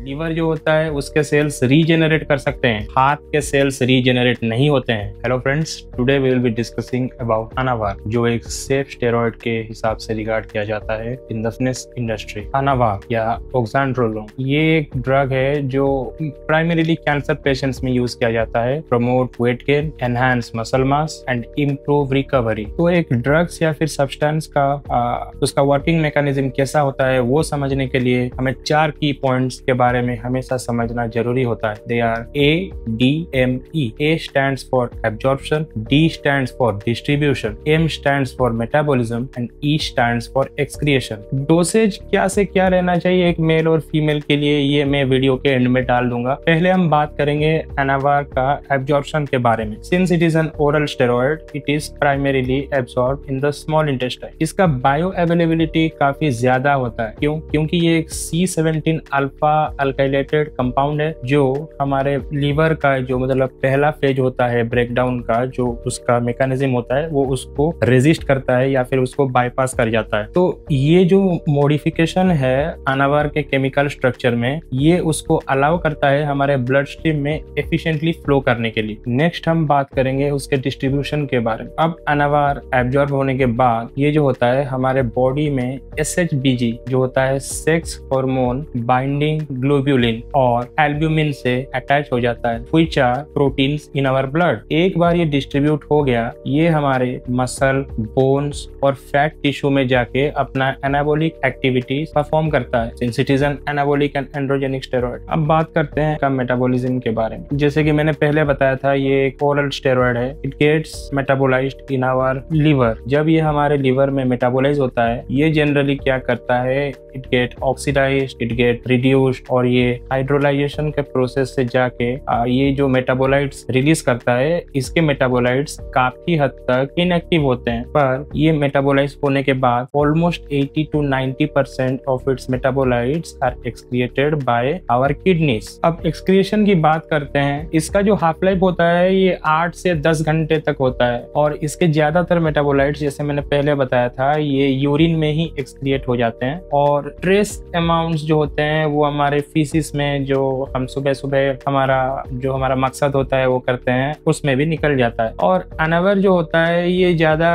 Liver जो होता है उसके सेल्स रीजेनरेट कर सकते हैं, हार्ट के सेल्स रीजेनरेट नहीं होते हैं। Hello friends, today we will be discussing about Anavar, जो एक सेफ स्टेरॉइड के हिसाब से रिगार्ड किया जाता है इन द फिटनेस इंडस्ट्री। अनावार या ओक्सांड्रोलोन ये एक ड्रग है जो प्राइमरीली कैंसर पेशेंट्स में यूज किया जाता है, promote weight gain, enhance muscle mass and improve recovery. तो एक ड्रग्स या फिर सब्सटेंस का उसका वर्किंग मैकेनिज्म कैसा होता है वो समझने के लिए हमें 4 की पॉइंट्स के बारे में हमेशा समझना जरूरी होता है। They are ADME। A stands for absorption, D stands for distribution, M stands for metabolism and E stands for excretion। Dosage क्या से क्या रहना चाहिए एक मेल और फीमेल के लिए, ये मैं वीडियो के एंड में डाल दूंगा। पहले हम बात करेंगे अनावार का एब्जॉर्प्शन के बारे में। Since it is N oral steroid, it is primarily absorb in the small intestine. इसका बायो अवेलेबिलिटी काफी ज्यादा होता है। क्यों? क्योंकि ये एक C17 अल्फा अल्काइलेटेड कंपाउंड है जो हमारे लीवर का जो मतलब पहला फेज होता है ब्रेकडाउन का, जो उसका मैकेनिज्म होता है वो उसको रेजिस्ट करता है या फिर उसको बाईपास कर जाता है। तो ये जो मॉडिफिकेशन है अनावार के केमिकल स्ट्रक्चर में, ये उसको अलाउ करता है हमारे ब्लड स्ट्रीम में एफिशिएंटली फ्लो करने के लिए। नेक्स्ट हम बात करेंगे उसके डिस्ट्रीब्यूशन के बारे में। अब अनावार एब्जॉर्ब होने के बाद ये जो होता है हमारे बॉडी में SHBG जो होता है सेक्स हार्मोन बाइंडिंग ग्लोब्यूलिन और एल्ब्यूमिन से अटैच हो जाता है, which are proteins in our blood. एक बार ये डिस्ट्रीब्यूट हो गया, ये हमारे मसल, बोन्स और फैट टिश्यू में जाके अपना एनाबॉलिक एक्टिविटी परफॉर्म करता है, since it is an anabolic and androgenic steroid. अब बात करते हैं का मेटाबॉलिज्म के बारे में। जैसे कि मैंने पहले बताया था, ये एक ओरल स्टेरॉइड है। It gets metabolised in our liver. जब ये हमारे लीवर में मेटाबोलाइज होता है, ये जनरली क्या करता है, it get oxidised, it get reduced और ये हाइड्रोलाइजेशन के प्रोसेस से जाके ये जो मेटाबोलाइट्स रिलीज करता है, इसके मेटाबोलाइट्स काफी हद तक इनएक्टिव होते हैं। पर ये मेटाबोलाइज होने के बाद almost 80 to 90% of its metabolites are excreted by our kidneys. अब एक्सक्रिएशन की बात करते हैं। इसका जो हाफ लाइफ होता है ये 8 से 10 घंटे तक होता है और इसके ज्यादातर मेटाबोलाइट्स, जैसे मैंने पहले बताया था, ये यूरिन में ही एक्सक्रिएट हो जाते हैं और ट्रेस अमाउंट्स जो होते हैं वो हमारे फीसिस में, जो हम सुबह सुबह हमारा मकसद होता है वो करते हैं, उसमें भी निकल जाता है। और अनावर जो होता है ये ज्यादा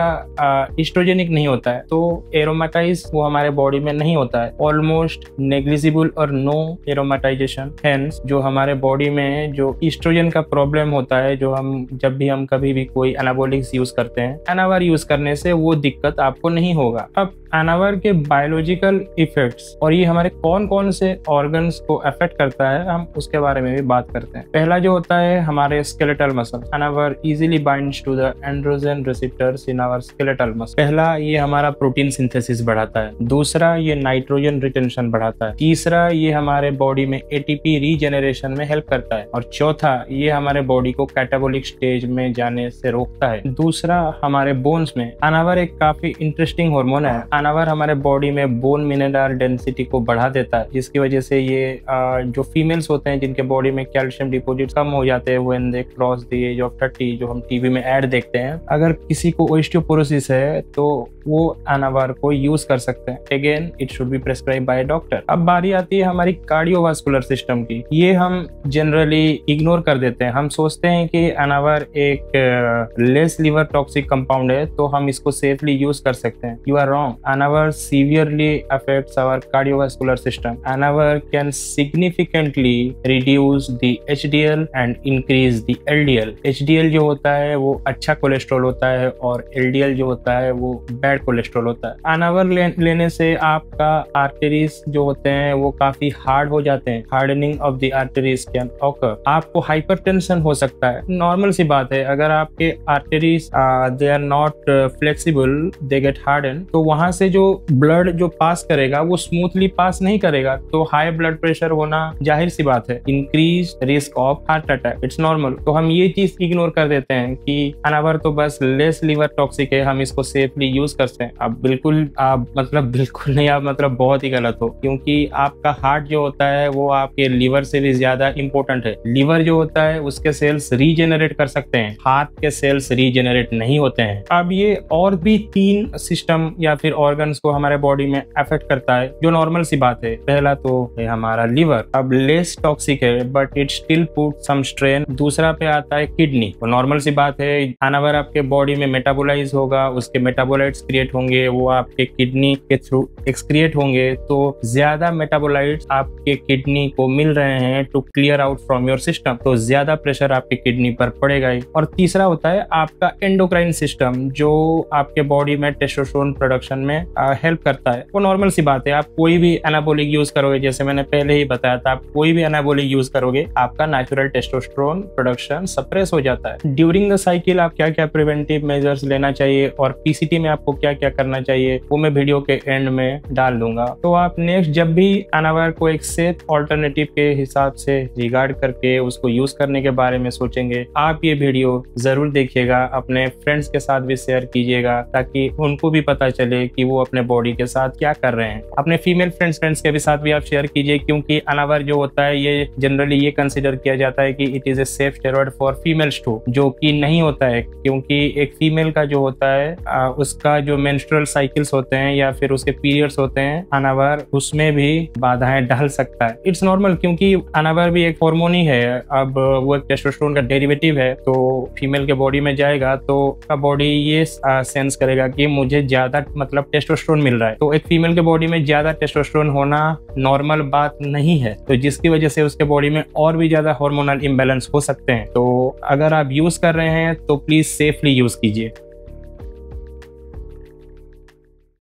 एस्ट्रोजेनिक नहीं होता है, तो एरोमेटाइज वो हमारे बॉडी में नहीं होता है, ऑलमोस्ट नेग्लिजिबल और नो एरोमेटाइजेशन। हेंस जो हमारे बॉडी में जो एस्ट्रोजन का प्रॉब्लम होता है, जो हम जब भी हम कभी भी कोई एनाबॉलिक्स यूज करते हैं, अनावर यूज करने से वो दिक्कत आपको नहीं होगा। अब अनावर के बायोलॉजिकल इफेक्ट्स और ये हमारे कौन कौन से ऑर्गन्स को अफेक्ट करता है, हम उसके बारे में भी बात करते हैं। पहला जो होता है हमारे skeletal muscle. Anavar easily binds to the androgen receptors in our skeletal muscle. पहला, ये हमारा प्रोटीन सिंथेसिस बढ़ाता है। दूसरा, ये नाइट्रोजन रिटेंशन बढ़ाता है। तीसरा, ये हमारे बॉडी में ATP रीजेनरेशन में हेल्प करता है। और चौथा, ये हमारे बॉडी को कैटाबॉलिक स्टेज में जाने से रोकता है। दूसरा, हमारे बोन्स में अनावर एक काफी इंटरेस्टिंग हार्मोन है। अनावर हमारे बॉडी में बोन मिनरल डेंसिटी को बढ़ा देता है, जिसकी वजह से ये जो फीमेल्स होते हैं जिनके बॉडी में कैल्शियम डिपॉजिट कम हो जाते हैं when they cross the age of 30, जो हम टीवी में ऐड देखते हैं, अगर किसी को ओस्टियोपोरोसिस है तो वो अनावर को यूज कर सकते हैं। Again it should be prescribe by doctor. अब बारी आती है हमारी कार्डियोवास्कुलर सिस्टम की। ये हम जनरली इग्नोर कर देते हैं। हम सोचते हैं कि अनावर एक लेस लिवर टॉक्सिक कंपाउंड है तो हम इसको सेफली यूज कर सकते हैं। You are wrong. Anavar severely affects our cardiovascular system. Anavar can significantly reduce the HDL and increase the LDL। HDL जो होता है वो अच्छा कोलेस्ट्रॉल होता है और LDL जो होता है वो बैड कोलेस्ट्रॉल होता है। अनावर लेने से आपका आर्टरीज जो होते हैं वो काफी हार्ड हो जाते हैं। Hardening of the arteries can occur. आपको हाइपरटेंशन हो सकता है, नॉर्मल सी बात है। अगर आपके arteries they are not flexible, they get harden, तो वहां से जो ब्लड जो पास करेगा वो स्मूथली पास नहीं करेगा, तो हाई ब्लड प्रेशर होना जाहिर सी बात है। Increase risk of heart attack, it's normal. तो हम ये चीज इग्नोर कर देते हैं कि अनावर तो बस लेस लिवर टॉक्सिक है, हम इसको सेफली यूज कर सकते हैं। अब बिल्कुल आप बिल्कुल नहीं, आप बहुत ही गलत हो, क्योंकि आपका हार्ट जो होता है वो आपके लीवर से भी ज्यादा इंपॉर्टेंट है। लीवर जो होता है उसके सेल्स रीजेनरेट कर सकते हैं, हार्ट के सेल्स रीजेनरेट नहीं होते हैं। अब ये और भी 3 सिस्टम या फिर ऑर्गन्स को हमारे बॉडी में अफेक्ट करता है, जो नॉर्मल सी बात है। पहला तो है हमारा लिवर, अब लेस टॉक्सिक है but it still put some strain. दूसरा पे आता है किडनी, तो नॉर्मल सी बात है, खानावर आपके बॉडी में मेटाबोलाइज होगा, उसके मेटाबोलाइट्स क्रिएट होंगे, वो आपके किडनी के थ्रू एक्सक्रिएट होंगे, तो ज्यादा मेटाबोलाइट्स आपके किडनी को मिल रहे हैं to clear out from your system, तो ज्यादा प्रेशर आपके किडनी पर पड़ेगा ही। और तीसरा होता है आपका एंडोक्राइन सिस्टम, जो आपके बॉडी में टेस्टोस्टेरोन प्रोडक्शन में हेल्प करता है। वो नॉर्मल सी बात है, आप कोई भी एनाबॉलिक यूज करोगे, जैसे मैंने पहले ही बताया था, आप कोई भी एनाबॉलिक यूज करोगे, आपका नेचुरल टेस्टोस्टेरोन प्रोडक्शन सप्रेस हो जाता है। ड्यूरिंग द साइकिल आप क्या क्या प्रिवेंटिव मेजर्स लेना चाहिए और पीसीटी में आपको क्या क्या करना चाहिए, वो मैं वीडियो के एंड में डाल दूंगा। तो आप नेक्स्ट जब भी अनावर को एक सेफ ऑल्टरनेटिव के हिसाब से रिगार्ड करके उसको यूज करने के बारे में सोचेंगे, आप ये वीडियो जरूर देखिएगा, अपने फ्रेंड्स के साथ भी शेयर कीजिएगा ताकि उनको भी पता चले कि वो अपने बॉडी के साथ क्या कर रहे हैं। अपने फीमेल फ्रेंड्स के भी साथ भी आप शेयर कीजिए, क्योंकि अनावर जो होता है ये जनरली ये कंसिडर किया जाता है कि it is a safe steroid for females too, जो कि नहीं होता है, क्योंकि एक फीमेल का जो होता है उसका जो मेंस्ट्रुअल साइकिल्स होते हैं या फिर उसके पीरियड्स होते हैं, अनावर उसमें भी बाधाएं डाल सकता है। इट्स नॉर्मल, क्योंकि अनावर भी एक हार्मोन ही है, अब वो एक टेस्टोस्टेरोन का डेरिवेटिव है, तो फीमेल के बॉडी में जाएगा तो का बॉडी ये सेंस करेगा कि मुझे ज्यादा मतलब टेस्टोस्टेरोन मिल रहा है। तो एक फीमेल के बॉडी में ज्यादा टेस्टोस्टेरोन होना नॉर्मल बात नहीं है, तो जिसकी वजह से उसके बॉडी में और भी ज्यादा हार्मोनल इम्बैलेंस हो सकते हैं। तो अगर आप यूज कर रहे हैं तो प्लीज सेफली यूज कीजिए।